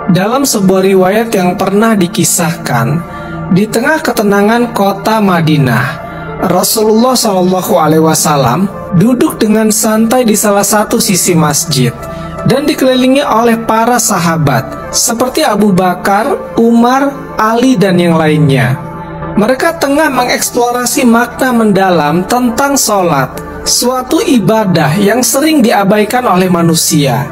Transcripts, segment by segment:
Dalam sebuah riwayat yang pernah dikisahkan, di tengah ketenangan kota Madinah, Rasulullah SAW duduk dengan santai di salah satu sisi masjid dan dikelilingi oleh para sahabat seperti Abu Bakar, Umar, Ali, dan yang lainnya. Mereka tengah mengeksplorasi makna mendalam tentang sholat, suatu ibadah yang sering diabaikan oleh manusia.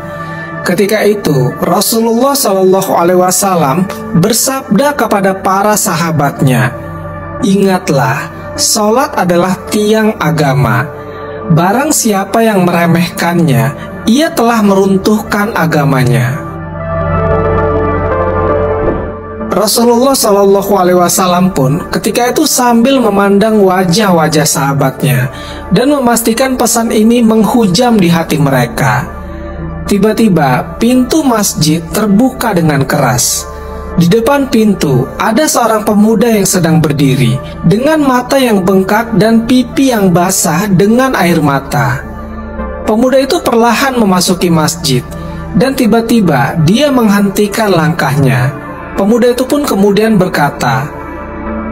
Ketika itu, Rasulullah SAW bersabda kepada para sahabatnya, "Ingatlah, sholat adalah tiang agama. Barang siapa yang meremehkannya, ia telah meruntuhkan agamanya." Rasulullah SAW pun ketika itu sambil memandang wajah-wajah sahabatnya dan memastikan pesan ini menghujam di hati mereka. Tiba-tiba pintu masjid terbuka dengan keras. Di depan pintu ada seorang pemuda yang sedang berdiri dengan mata yang bengkak dan pipi yang basah dengan air mata. Pemuda itu perlahan memasuki masjid dan tiba-tiba dia menghentikan langkahnya. Pemuda itu pun kemudian berkata,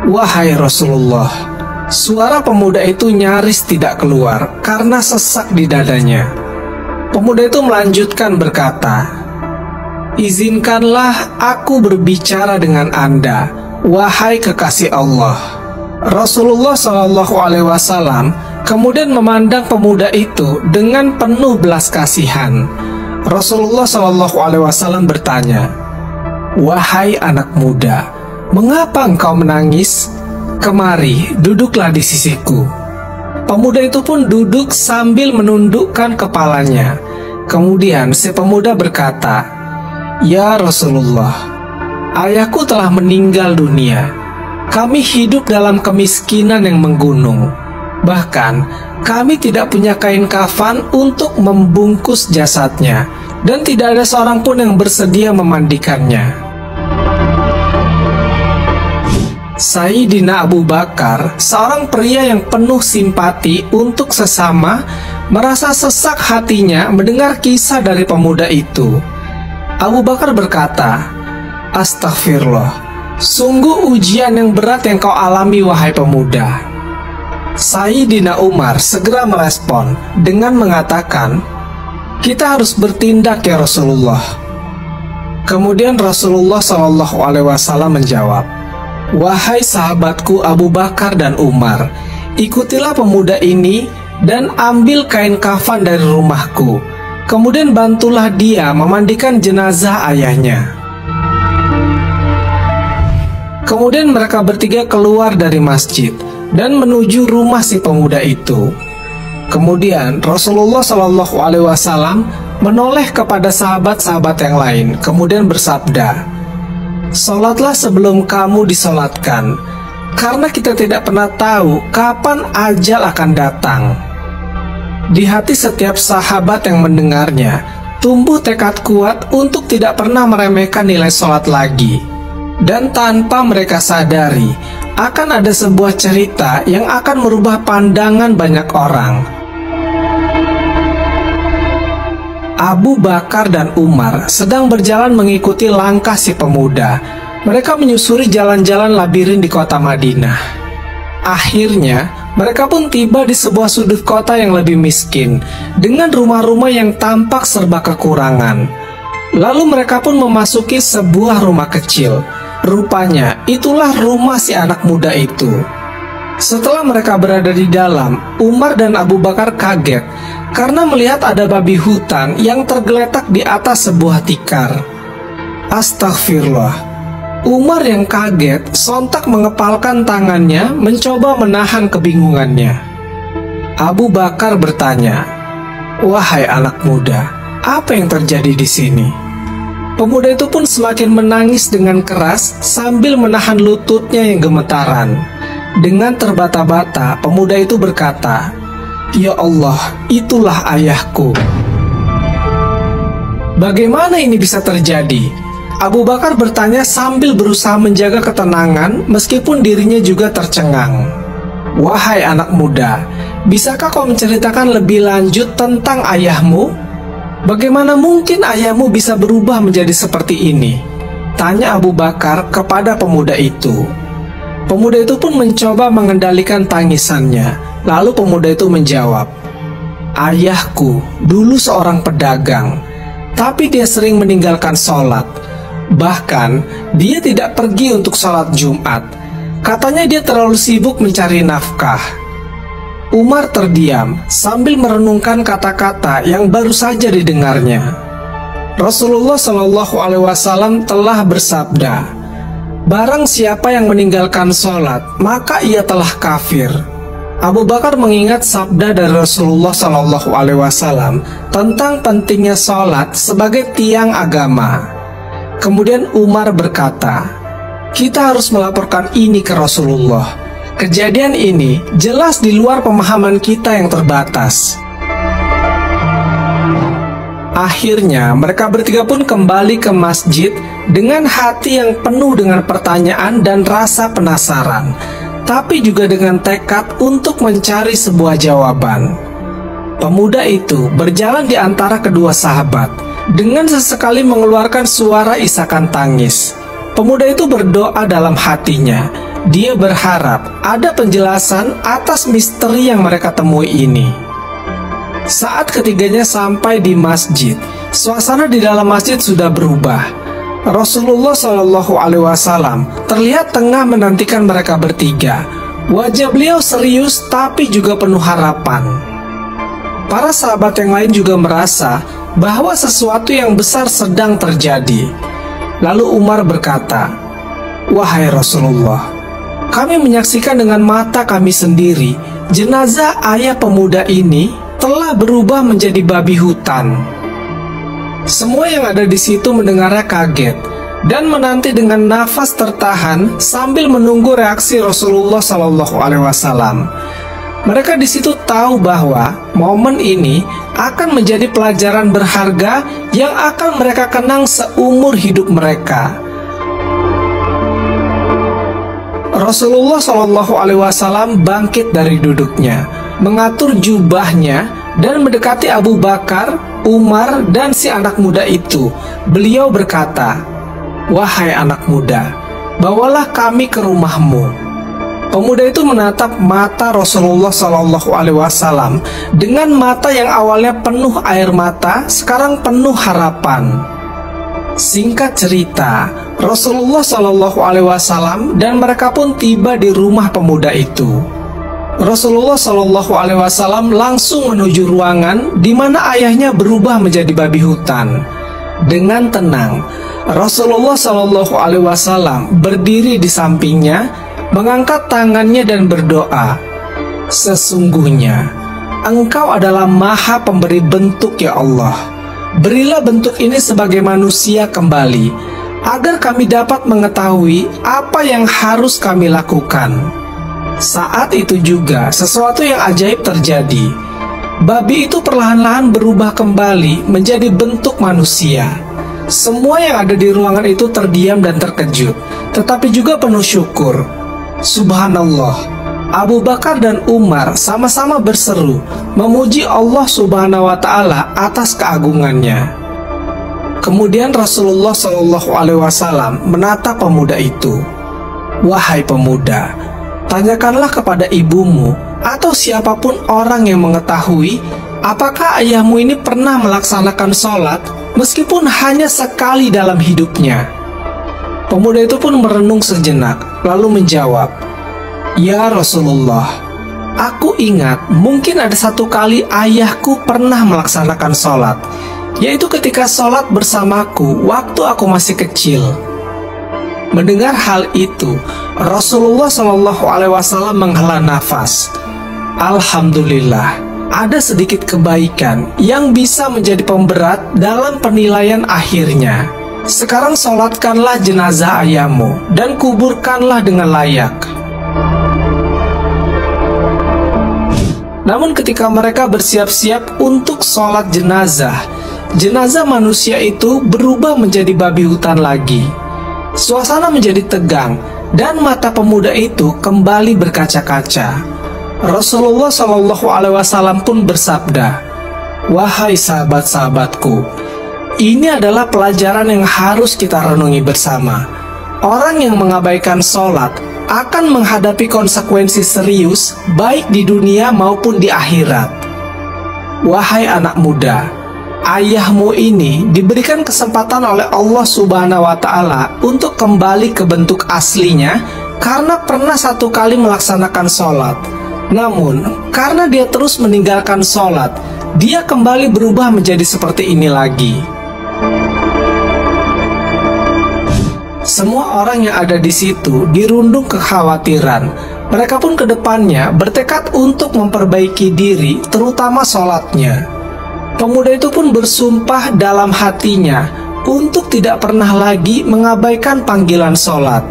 "Wahai Rasulullah." Suara pemuda itu nyaris tidak keluar karena sesak di dadanya. Pemuda itu melanjutkan berkata, "Izinkanlah aku berbicara dengan Anda, wahai kekasih Allah." Rasulullah SAW kemudian memandang pemuda itu dengan penuh belas kasihan. Rasulullah SAW bertanya, "Wahai anak muda, mengapa engkau menangis? Kemari, duduklah di sisiku." Pemuda itu pun duduk sambil menundukkan kepalanya. Kemudian si pemuda berkata, "Ya Rasulullah, ayahku telah meninggal dunia. Kami hidup dalam kemiskinan yang menggunung. Bahkan kami tidak punya kain kafan untuk membungkus jasadnya, dan tidak ada seorang pun yang bersedia memandikannya." Sayyidina Abu Bakar, seorang pria yang penuh simpati untuk sesama, merasa sesak hatinya mendengar kisah dari pemuda itu. Abu Bakar berkata, "Astagfirullah, sungguh ujian yang berat yang kau alami wahai pemuda." Sayyidina Umar segera merespon dengan mengatakan, "Kita harus bertindak ya Rasulullah." Kemudian Rasulullah SAW menjawab, "Wahai sahabatku Abu Bakar dan Umar, ikutilah pemuda ini dan ambil kain kafan dari rumahku. Kemudian bantulah dia memandikan jenazah ayahnya." Kemudian mereka bertiga keluar dari masjid dan menuju rumah si pemuda itu. Kemudian Rasulullah SAW menoleh kepada sahabat-sahabat yang lain, kemudian bersabda, "Sholatlah sebelum kamu disolatkan, karena kita tidak pernah tahu kapan ajal akan datang." Di hati setiap sahabat yang mendengarnya tumbuh tekad kuat untuk tidak pernah meremehkan nilai sholat lagi. Dan tanpa mereka sadari, akan ada sebuah cerita yang akan merubah pandangan banyak orang. Abu Bakar dan Umar sedang berjalan mengikuti langkah si pemuda. Mereka menyusuri jalan-jalan labirin di kota Madinah. Akhirnya, mereka pun tiba di sebuah sudut kota yang lebih miskin, dengan rumah-rumah yang tampak serba kekurangan. Lalu mereka pun memasuki sebuah rumah kecil. Rupanya, itulah rumah si anak muda itu. Setelah mereka berada di dalam, Umar dan Abu Bakar kaget karena melihat ada babi hutan yang tergeletak di atas sebuah tikar. Astagfirullah. Umar yang kaget sontak mengepalkan tangannya mencoba menahan kebingungannya. Abu Bakar bertanya, "Wahai anak muda, apa yang terjadi di sini?" Pemuda itu pun semakin menangis dengan keras sambil menahan lututnya yang gemetaran. Dengan terbata-bata, pemuda itu berkata, "Ya Allah, itulah ayahku." Bagaimana ini bisa terjadi? Abu Bakar bertanya sambil berusaha menjaga ketenangan meskipun dirinya juga tercengang. "Wahai anak muda, bisakah kau menceritakan lebih lanjut tentang ayahmu? Bagaimana mungkin ayahmu bisa berubah menjadi seperti ini?" Tanya Abu Bakar kepada pemuda itu. Pemuda itu pun mencoba mengendalikan tangisannya. Lalu pemuda itu menjawab, "Ayahku dulu seorang pedagang, tapi dia sering meninggalkan sholat. Bahkan dia tidak pergi untuk sholat Jumat. Katanya dia terlalu sibuk mencari nafkah." Umar terdiam sambil merenungkan kata-kata yang baru saja didengarnya. Rasulullah Shallallahu Alaihi Wasallam telah bersabda, "Barang siapa yang meninggalkan sholat, maka ia telah kafir." Abu Bakar mengingat sabda dari Rasulullah Shallallahu Alaihi Wasallam tentang pentingnya sholat sebagai tiang agama. Kemudian Umar berkata, "Kita harus melaporkan ini ke Rasulullah. Kejadian ini jelas di luar pemahaman kita yang terbatas." Akhirnya mereka bertiga pun kembali ke masjid dengan hati yang penuh dengan pertanyaan dan rasa penasaran, tapi juga dengan tekad untuk mencari sebuah jawaban. Pemuda itu berjalan di antara kedua sahabat dengan sesekali mengeluarkan suara isakan tangis. Pemuda itu berdoa dalam hatinya. Dia berharap ada penjelasan atas misteri yang mereka temui ini. Saat ketiganya sampai di masjid, suasana di dalam masjid sudah berubah. Rasulullah Shallallahu Alaihi Wasallam terlihat tengah menantikan mereka bertiga. Wajah beliau serius tapi juga penuh harapan. Para sahabat yang lain juga merasa bahwa sesuatu yang besar sedang terjadi. Lalu Umar berkata, "Wahai Rasulullah, kami menyaksikan dengan mata kami sendiri jenazah ayah pemuda ini telah berubah menjadi babi hutan." Semua yang ada di situ mendengarnya kaget dan menanti dengan nafas tertahan sambil menunggu reaksi Rasulullah Shallallahu Alaihi Wasallam. Mereka di situ tahu bahwa momen ini akan menjadi pelajaran berharga yang akan mereka kenang seumur hidup mereka. Rasulullah Shallallahu Alaihi Wasallam bangkit dari duduknya, mengatur jubahnya dan mendekati Abu Bakar, Umar, dan si anak muda itu. Beliau berkata, "Wahai anak muda, bawalah kami ke rumahmu." Pemuda itu menatap mata Rasulullah Shallallahu Alaihi Wasallam dengan mata yang awalnya penuh air mata, sekarang penuh harapan. Singkat cerita, Rasulullah Shallallahu Alaihi Wasallam dan mereka pun tiba di rumah pemuda itu. Rasulullah Shallallahu Alaihi Wasallam langsung menuju ruangan di mana ayahnya berubah menjadi babi hutan. Dengan tenang, Rasulullah Shallallahu Alaihi Wasallam berdiri di sampingnya, mengangkat tangannya dan berdoa, "Sesungguhnya Engkau adalah Maha Pemberi bentuk, ya Allah. Berilah bentuk ini sebagai manusia kembali, agar kami dapat mengetahui apa yang harus kami lakukan." Saat itu juga sesuatu yang ajaib terjadi. Babi itu perlahan-lahan berubah kembali menjadi bentuk manusia. Semua yang ada di ruangan itu terdiam dan terkejut, tetapi juga penuh syukur. Subhanallah, Abu Bakar dan Umar sama-sama berseru memuji Allah Subhanahu wa Ta'ala atas keagungannya. Kemudian Rasulullah Shallallahu Alaihi Wasallam menatap pemuda itu. "Wahai pemuda, tanyakanlah kepada ibumu atau siapapun orang yang mengetahui apakah ayahmu ini pernah melaksanakan sholat meskipun hanya sekali dalam hidupnya." Pemuda itu pun merenung sejenak, lalu menjawab, "Ya Rasulullah, aku ingat mungkin ada satu kali ayahku pernah melaksanakan sholat, yaitu ketika sholat bersamaku waktu aku masih kecil." Mendengar hal itu, Rasulullah Shallallahu Alaihi Wasallam menghela nafas. Alhamdulillah, ada sedikit kebaikan yang bisa menjadi pemberat dalam penilaian akhirnya. Sekarang sholatkanlah jenazah ayahmu dan kuburkanlah dengan layak. Namun ketika mereka bersiap-siap untuk sholat jenazah, jenazah manusia itu berubah menjadi babi hutan lagi. Suasana menjadi tegang dan mata pemuda itu kembali berkaca-kaca. Rasulullah Shallallahu Alaihi Wasallam pun bersabda, "Wahai sahabat-sahabatku, Ini adalah pelajaran yang harus kita renungi bersama. Orang yang mengabaikan sholat akan menghadapi konsekuensi serius baik di dunia maupun di akhirat. Wahai anak muda, ayahmu ini diberikan kesempatan oleh Allah Subhanahu wa Ta'ala untuk kembali ke bentuk aslinya karena pernah satu kali melaksanakan sholat. Namun, karena dia terus meninggalkan sholat, dia kembali berubah menjadi seperti ini lagi. Semua orang yang ada di situ dirundung kekhawatiran. Mereka pun kedepannya bertekad untuk memperbaiki diri, terutama sholatnya. Pemuda itu pun bersumpah dalam hatinya untuk tidak pernah lagi mengabaikan panggilan sholat.